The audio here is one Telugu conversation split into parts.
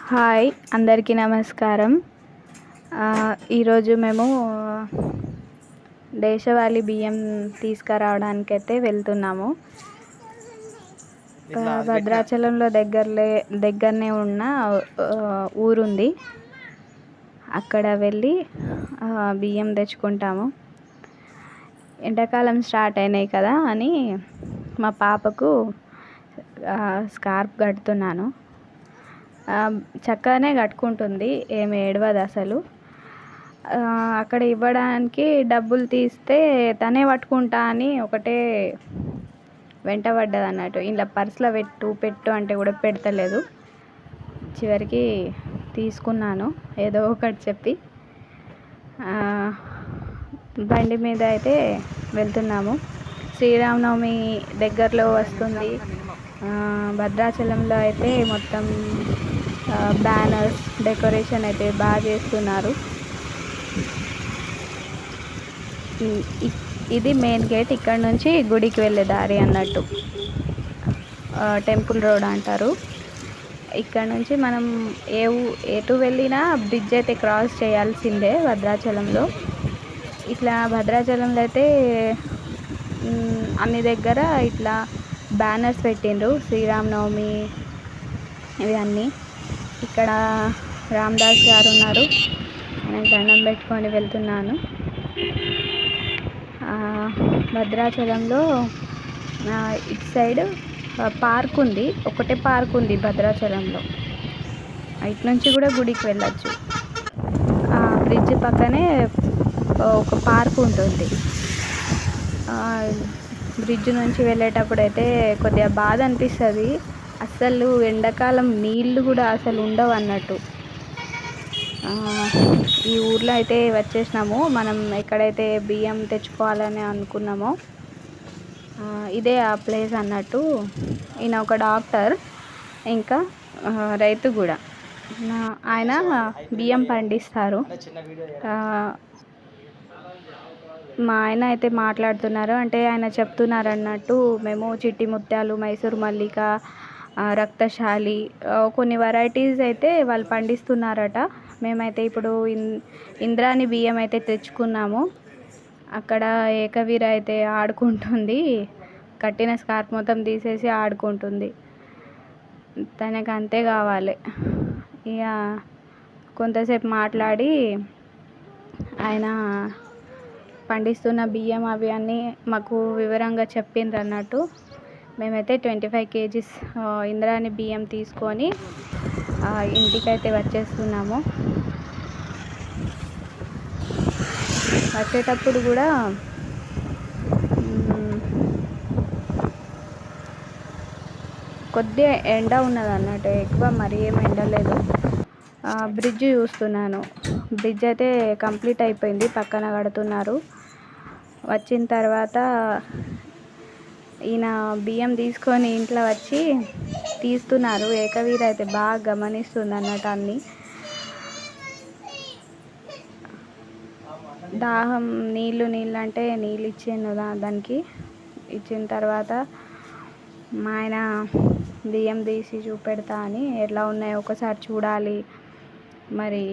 హాయ్, అందరికీ నమస్కారం. ఈరోజు మేము దేశవాళీ బియ్యం తీసుకురావడానికైతే వెళ్తున్నాము. భద్రాచలంలో దగ్గరనే ఉన్న ఊరుంది. అక్కడ వెళ్ళి బియ్యం తెచ్చుకుంటాము. ఎండాకాలం స్టార్ట్ అయినాయి కదా అని మా పాపకు స్కార్ఫ్ కడుతున్నాను. చక్కగానే కట్టుకుంటుంది, ఏమి ఏడవదు అసలు. అక్కడ ఇవ్వడానికి డబ్బులు తీస్తే తనే పట్టుకుంటా అని ఒకటే వెంట పడ్డది అన్నట్టు. ఇలా పర్సులో పెట్టు అంటే కూడా పెడతలేదు. చివరికి తీసుకున్నాను ఏదో ఒకటి చెప్పి. బండి మీద అయితే వెళ్తున్నాము. శ్రీరామనవమి దగ్గరలో వస్తుంది. భద్రాచలంలో అయితే మొత్తం బ్యానర్స్ డెకరేషన్ అయితే బాగా చేస్తున్నారు. ఇది మెయిన్ గేట్. ఇక్కడ నుంచి గుడికి వెళ్ళే దారి అన్నట్టు. టెంపుల్ రోడ్ అంటారు. ఇక్కడ నుంచి మనం ఎటు వెళ్ళినా బ్రిడ్జ్ అయితే క్రాస్ చేయాల్సిందే భద్రాచలంలో. ఇట్లా భద్రాచలంలో అయితే అన్ని దగ్గర ఇట్లా బ్యానర్స్ పెట్టిండ్రు శ్రీరామనవమి ఇవన్నీ. ఇక్కడ రామదాస్ గారు ఉన్నారు. నేను దండం పెట్టుకొని వెళ్తున్నాను. భద్రాచలంలో ఇటు సైడ్ పార్క్ ఉంది. ఒకటే పార్క్ ఉంది భద్రాచలంలో. ఇటు నుంచి కూడా గుడికి వెళ్ళచ్చు. బ్రిడ్జ్ పక్కనే ఒక పార్క్ ఉంటుంది. బ్రిడ్జ్ నుంచి వెళ్ళేటప్పుడు అయితే కొద్దిగా బాధ అనిపిస్తుంది. అస్సలు ఎండాకాలం నీళ్ళు కూడా అసలు ఉండవు అన్నట్టు. ఈ ఊర్లో అయితే వచ్చేసినాము. మనం ఎక్కడైతే బియ్యం తెచ్చుకోవాలని అనుకున్నామో ఇదే ఆ ప్లేస్ అన్నట్టు. ఈయన ఒక డాక్టర్, ఇంకా రైతు కూడా. ఆయన బియ్యం పండిస్తారు. మా ఆయన అయితే మాట్లాడుతున్నారు. అంటే ఆయన చెప్తున్నారు అన్నట్టు, మేము చిట్టి ముత్యాలు, మైసూర్ మల్లిక, రక్తశాలి కొన్ని వెరైటీస్ అయితే వాళ్ళు పండిస్తున్నారట. మేమైతే ఇప్పుడు ఇంద్రాని బియ్యం అయితే తెచ్చుకున్నాము. అక్కడ ఏకవీర అయితే ఆడుకుంటుంది. కట్టిన స్కార్ఫ్ మొత్తం తీసేసి ఆడుకుంటుంది. తనకు అంతే కావాలి. ఇక కొంతసేపు మాట్లాడి ఆయన పండిస్తున్న బియ్యం అవి అన్నీ మాకు వివరంగా చెప్పిండ్రు అన్నట్టు. మేమైతే 25 kgs ఇంద్రాని బియ్యం తీసుకొని ఇంటికైతే వచ్చేస్తున్నాము. వచ్చేటప్పుడు కూడా కొద్దిగా ఎండ ఉన్నది అన్నట్టు, ఎక్కువ మరీ ఏం ఎండ లేదు. బ్రిడ్జ్ చూస్తున్నాను. బ్రిడ్జ్ అయితే కంప్లీట్ అయిపోయింది, పక్కన కడుతున్నారు. వచ్చిన తర్వాత ఈయన బియ్యం తీసుకొని ఇంట్లో వచ్చి తీస్తున్నారు. ఏకవీర అయితే బాగా గమనిస్తుంది అన్నట్టు అన్నీ. దాహం నీళ్ళు అంటే నీళ్ళు ఇచ్చాను దానికి. ఇచ్చిన తర్వాత మా ఆయన బియ్యం తీసి చూపెడతా అని, ఎట్లా ఉన్నాయో ఒకసారి చూడాలి మరి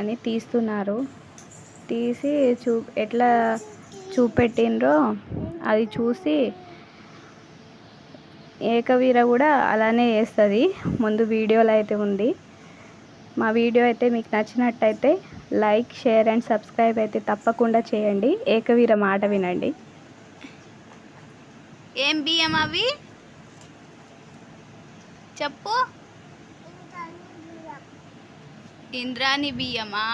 అని తీస్తున్నారు. తీసి ఎట్లా చూపెట్టిండ్రో అది చూసి ఏకవీర కూడా అలానే చేస్తుంది. ముందు వీడియోలో అయితే ఉంది. మా వీడియో అయితే మీకు నచ్చినట్టయితే లైక్, షేర్ అండ్ సబ్స్క్రైబ్ అయితే తప్పకుండా చేయండి. ఏకవీర మాట వినండి. ఏం బియ్యం అవి చెప్పు. ఇంద్రాని బియ్యమా?